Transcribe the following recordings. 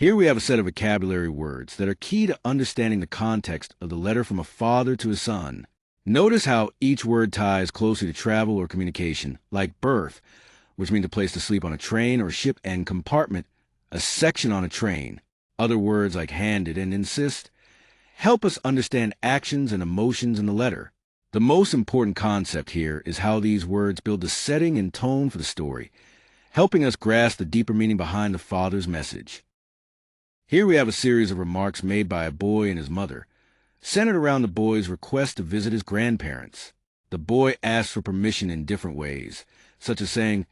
Here we have a set of vocabulary words that are key to understanding the context of the letter from a father to his son. Notice how each word ties closely to travel or communication, like berth, which means a place to sleep on a train or ship, and compartment, a section on a train. Other words like handed and insist help us understand actions and emotions in the letter. The most important concept here is how these words build the setting and tone for the story, helping us grasp the deeper meaning behind the father's message. Here we have a series of remarks made by a boy and his mother, centered around the boy's request to visit his grandparents. The boy asks for permission in different ways, such as saying,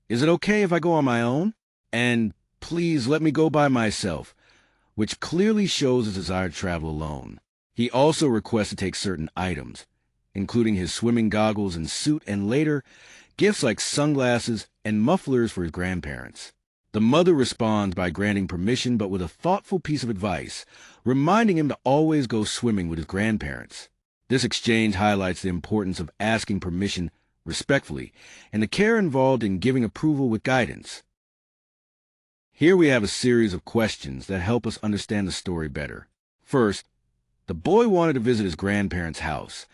"Is it okay if I go on my own?" and "Please let me go by myself," which clearly shows his desire to travel alone. He also requests to take certain items, including his swimming goggles and suit, and later, gifts like sunglasses and mufflers for his grandparents. The mother responds by granting permission, but with a thoughtful piece of advice, reminding him to always go swimming with his grandparents. This exchange highlights the importance of asking permission respectfully and the care involved in giving approval with guidance. Here we have a series of questions that help us understand the story better. First, the boy wanted to visit his grandparents' house,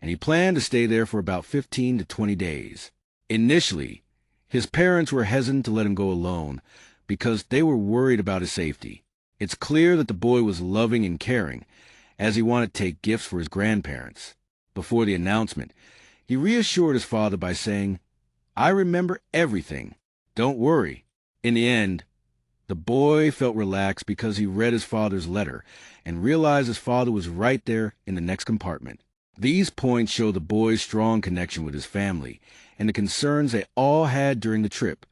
and he planned to stay there for about 15 to 20 days. Initially, his parents were hesitant to let him go alone because they were worried about his safety. It's clear that the boy was loving and caring, as he wanted to take gifts for his grandparents. Before the announcement, he reassured his father by saying, "I remember everything. Don't worry." In the end, the boy felt relaxed because he read his father's letter and realized his father was right there in the next compartment. These points show the boy's strong connection with his family and the concerns they all had during the trip.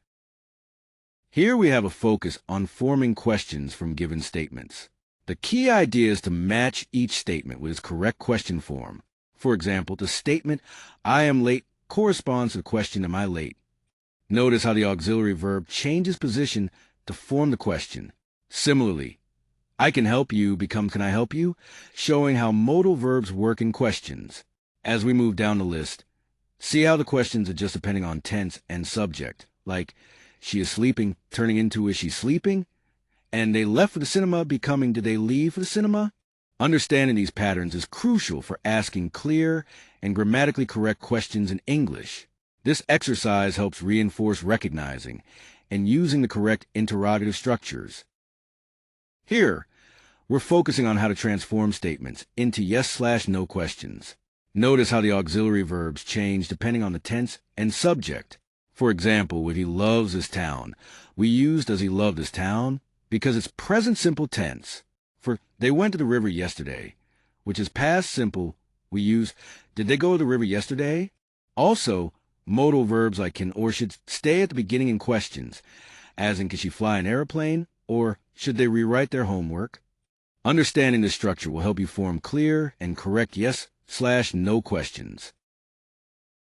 Here we have a focus on forming questions from given statements. The key idea is to match each statement with its correct question form. For example, the statement, "I am late," corresponds to the question, "Am I late?" Notice how the auxiliary verb changes position to form the question. Similarly, "I can help you" becomes "Can I help you?" showing how modal verbs work in questions. As we move down the list, see how the questions adjust depending on tense and subject, like "She is sleeping" turning into "Is she sleeping?" and "They left for the cinema" becoming "Did they leave for the cinema?" Understanding these patterns is crucial for asking clear and grammatically correct questions in English. This exercise helps reinforce recognizing and using the correct interrogative structures. Here, we're focusing on how to transform statements into yes/no questions. Notice how the auxiliary verbs change depending on the tense and subject. For example, with "he loves this town," we use "does he love this town?" because it's present simple tense. For "they went to the river yesterday," which is past simple, we use "did they go to the river yesterday?" Also, modal verbs like can or should stay at the beginning in questions, as in "Can she fly an airplane?" or "Should they rewrite their homework?" Understanding this structure will help you form clear and correct yes/no questions.